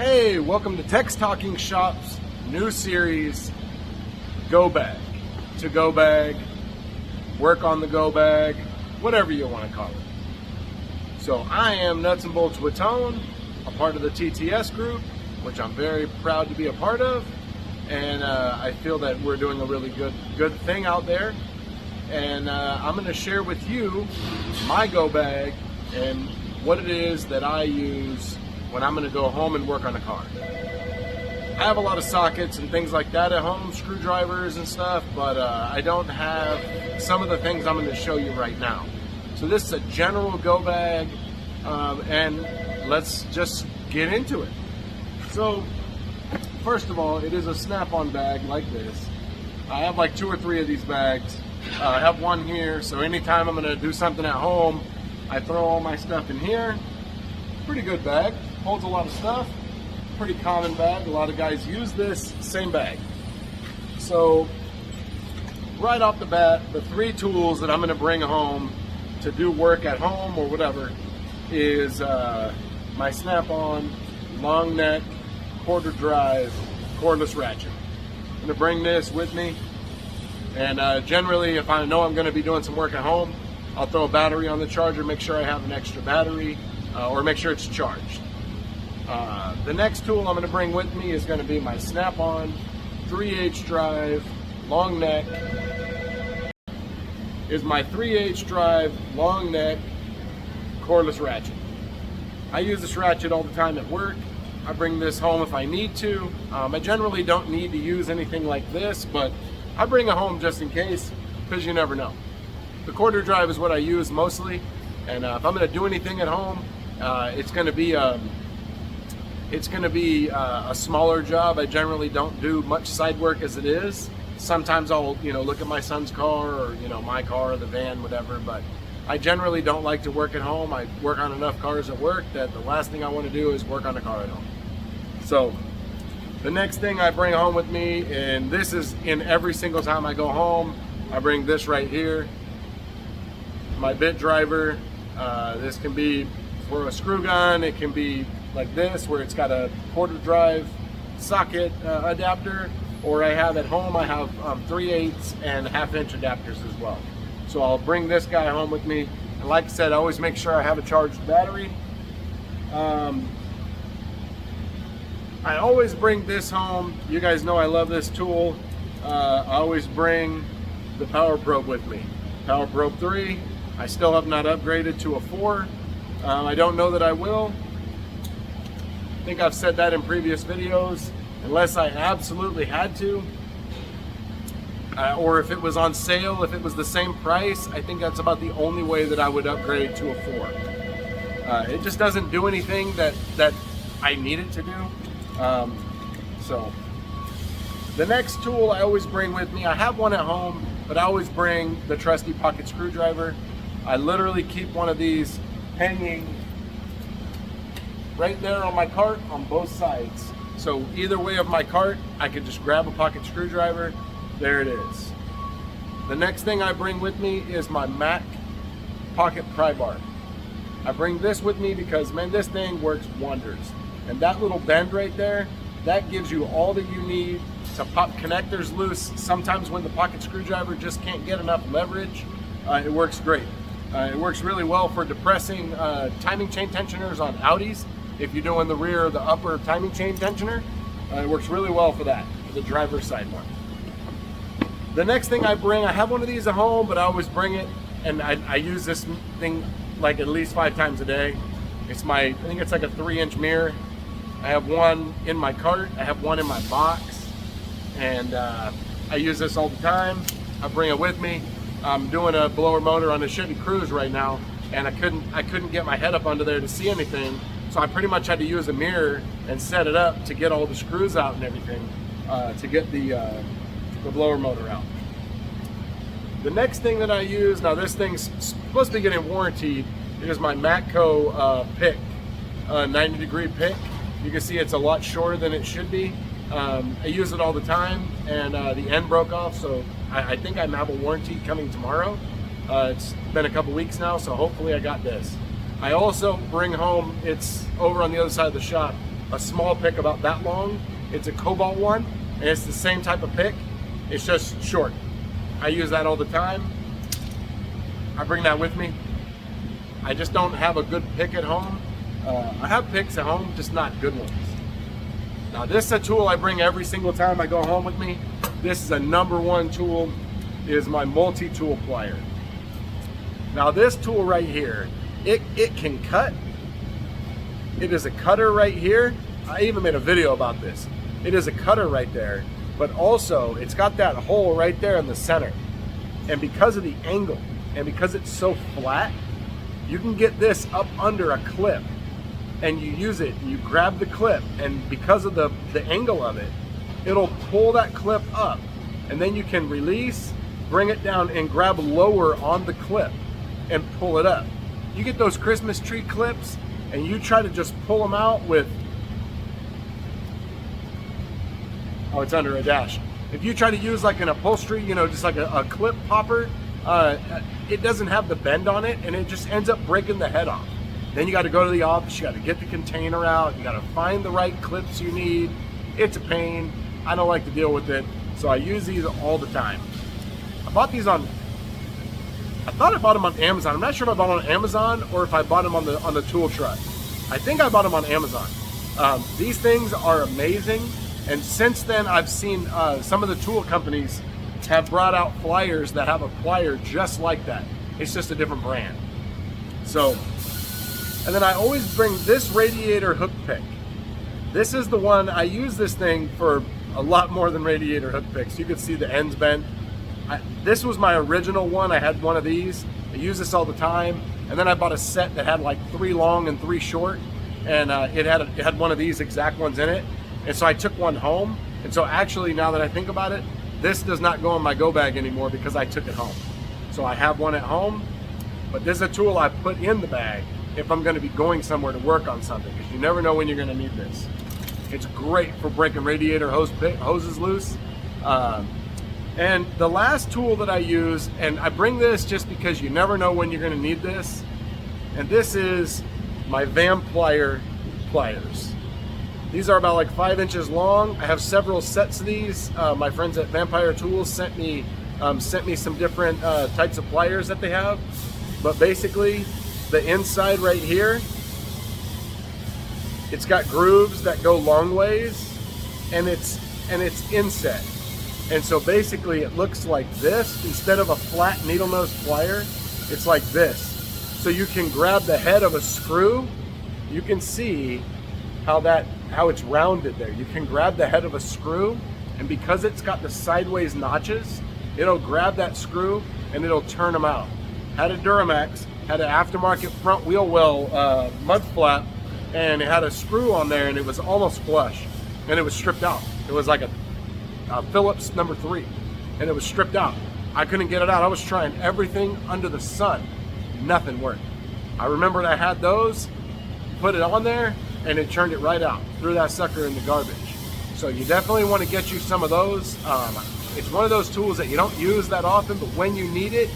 Hey, welcome to Teck's Talking Shop's new series, Go Bag. To go bag, work on the go bag, whatever you want to call it. So I am Nuts and Bolts with Tone, a part of the TTS group, which I'm very proud to be a part of. And I feel that we're doing a really good thing out there. And I'm going to share with you my go bag and what it is that I use when I'm going to go home and work on a car. I have a lot of sockets and things like that at home, screwdrivers and stuff, but I don't have some of the things I'm going to show you right now. So this is a general go bag, and let's just get into it. So first of all, it is a snap-on bag like this. I have like 2 or 3 of these bags. I have one here, so anytime I'm going to do something at home, I throw all my stuff in here. Pretty good bag, holds a lot of stuff. Pretty common bag. A lot of guys use this same bag. So right off the bat, the 3 tools that I'm going to bring home to do work at home or whatever is my snap-on, long neck, quarter drive, cordless ratchet. I'm going to bring this with me, and generally if I know I'm going to be doing some work at home, I'll throw a battery on the charger, make sure I have an extra battery, or make sure it's charged. The next tool I'm going to bring with me is going to be my snap-on 3/8 drive long neck. Is my 3/8 drive long neck cordless ratchet. I use this ratchet all the time at work. I bring this home if I need to. I generally don't need to use anything like this, but I bring it home just in case, because you never know. The quarter drive is what I use mostly, and if I'm going to do anything at home, it's going to be a smaller job. I generally don't do much side work as it is. Sometimes I'll look at my son's car, or my car, or the van, whatever, but I generally don't like to work at home. I work on enough cars at work that the last thing I want to do is work on a car at home. So the next thing I bring home with me, and this is in every single time I go home, I bring this right here, my bit driver. This can be for a screw gun. It can be like this, where it's got a quarter drive socket adapter, or I have at home, I have 3/8 and 1/2 inch adapters as well. So I'll bring this guy home with me, and like I said, I always make sure I have a charged battery. I always bring this home. You guys know I love this tool. I always bring the PowerStroke with me. PowerStroke 3. I still have not upgraded to a 4. I don't know that I will. I think I've said that in previous videos. Unless I absolutely had to, or if it was on sale, if it was the same price, I think that's about the only way that I would upgrade to a 4. It just doesn't do anything that I need it to do. So the next tool I always bring with me, I have one at home, but I always bring the trusty pocket screwdriver. I literally keep one of these hanging right there on my cart on both sides. So either way of my cart, I can just grab a pocket screwdriver. There it is. The next thing I bring with me is my Mac pocket pry bar. I bring this with me because, man, this thing works wonders. And that little bend right there, that gives you all that you need to pop connectors loose. Sometimes when the pocket screwdriver just can't get enough leverage, it works great. It works really well for depressing timing chain tensioners on Audis. If you're doing the rear or the upper timing chain tensioner, it works really well for that, for the driver's side one. The next thing I bring, I have one of these at home, but I always bring it, and I use this thing like at least 5 times a day. It's I think it's like a 3-inch mirror. I have one in my cart, I have one in my box, and I use this all the time. I bring it with me. I'm doing a blower motor on a Chevy Cruze right now, and I couldn't get my head up under there to see anything. So I pretty much had to use a mirror and set it up to get all the screws out and everything, to get the blower motor out. The next thing that I use, now this thing's supposed to be getting warranted, is my Matco pick, 90-degree pick. You can see it's a lot shorter than it should be. I use it all the time, and the end broke off, so I think I have a warranty coming tomorrow. It's been a couple weeks now, so hopefully I got this. I also bring home, it's over on the other side of the shop, a small pick about that long. It's a Cobalt one, and it's the same type of pick. It's just short. I use that all the time. I bring that with me. I just don't have a good pick at home. I have picks at home, just not good ones. Now this is a tool I bring every single time I go home with me. This is a #1 tool, is my multi-tool plier. Now this tool right here, it can cut. It is a cutter right here. I even made a video about this. It is a cutter right there, but also it's got that hole right there in the center. And because of the angle, and because it's so flat, you can get this up under a clip, and you use it, and you grab the clip, and because of the angle of it, it'll pull that clip up, and then you can release, bring it down, and grab lower on the clip and pull it up. You get those Christmas tree clips, and you try to just pull them out with, oh, it's under a dash. If you try to use like an upholstery, you know, just like a clip popper, it doesn't have the bend on it, and it just ends up breaking the head off. Then you got to go to the office, you got to get the container out, you got to find the right clips you need. It's a pain. I don't like to deal with it, so I use these all the time. I bought these on, I thought I bought them on Amazon. I'm not sure if I bought them on Amazon or if I bought them on the tool truck. I think I bought them on Amazon. These things are amazing, and since then I've seen some of the tool companies have brought out pliers that have a plier just like that. It's just a different brand. So, and then I always bring this radiator hook pick. This is the one, I use this thing for a lot more than radiator hook picks. You can see the ends bent. This was my original one. I had one of these. I use this all the time. And then I bought a set that had like 3 long and 3 short. And it had one of these exact ones in it. And so I took one home. And so actually, now that I think about it, this does not go in my go bag anymore because I took it home. So I have one at home, but this is a tool I put in the bag if I'm going to be going somewhere to work on something, because you never know when you're going to need this. It's great for breaking radiator hoses loose. And the last tool that I use, and I bring this just because you never know when you're going to need this, and this is my Vam pliers. These are about like 5 inches long. I have several sets of these. My friends at Vampire Tools sent me some different types of pliers that they have. But basically, the inside right here, it's got grooves that go long ways, and it's inset. And so basically, it looks like this. Instead of a flat needle nose plier, it's like this. So you can grab the head of a screw. You can see how it's rounded there. You can grab the head of a screw, and because it's got the sideways notches, it'll grab that screw and it'll turn them out. Had a Duramax, had an aftermarket front wheel well mud flap, and it had a screw on there, and it was almost flush, and it was stripped out. It was like a Phillips #3, and it was stripped out. I couldn't get it out. I was trying everything under the sun. Nothing worked. I remembered I had those, put it on there, and it turned it right out. Threw that sucker in the garbage. So you definitely want to get you some of those. It's one of those tools that you don't use that often, but when you need it,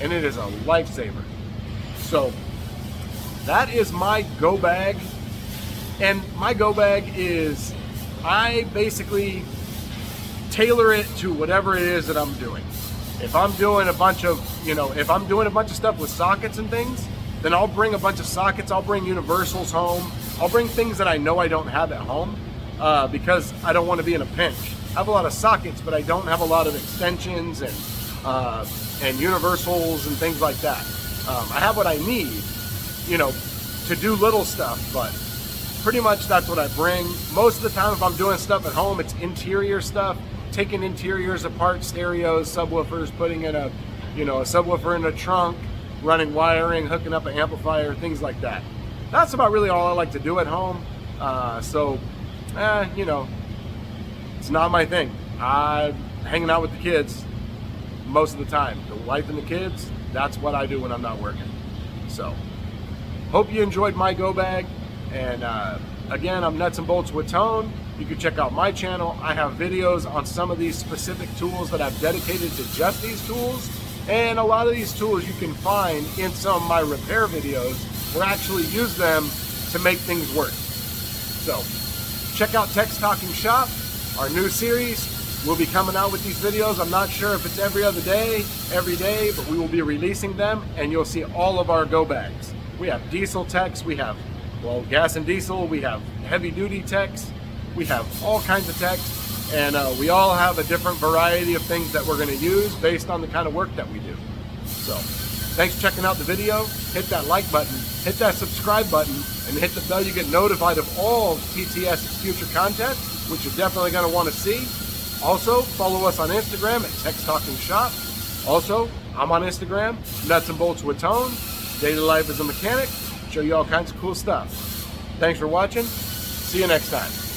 and it is a lifesaver. So that is my go bag. And my go bag is, I basically tailor it to whatever it is that I'm doing. If I'm doing a bunch of, if I'm doing a bunch of stuff with sockets and things, then I'll bring a bunch of sockets, I'll bring universals home, I'll bring things that I know I don't have at home because I don't want to be in a pinch. I have a lot of sockets, but I don't have a lot of extensions and universals and things like that. I have what I need, to do little stuff, but pretty much that's what I bring. Most of the time if I'm doing stuff at home, it's interior stuff, taking interiors apart, stereos, subwoofers, putting in a subwoofer in a trunk, running wiring, hooking up an amplifier, things like that. That's about really all I like to do at home. It's not my thing. I'm hanging out with the kids most of the time. The wife and the kids, that's what I do when I'm not working. So, hope you enjoyed my go bag. And again, I'm Nuts and Bolts with Tone. You can check out my channel. I have videos on some of these specific tools that I've dedicated to just these tools. And a lot of these tools you can find in some of my repair videos where I actually use them to make things work. So check out Teck's Talking Shop, our new series. We'll be coming out with these videos. I'm not sure if it's every other day, every day, but we will be releasing them, and you'll see all of our go bags. We have diesel Tecks, we have, well, gas and diesel, we have heavy duty Tecks, we have all kinds of Tecks, and we all have a different variety of things that we're going to use based on the kind of work that we do. So thanks for checking out the video. Hit that like button, hit that subscribe button, and hit the bell. You get notified of all TTS's future content, which you're definitely going to want to see. Also, follow us on Instagram at Teck's Talking Shop. Also, I'm on Instagram, Nuts and Bolts with Tone, Daily Life as a Mechanic, show you all kinds of cool stuff. Thanks for watching. See you next time.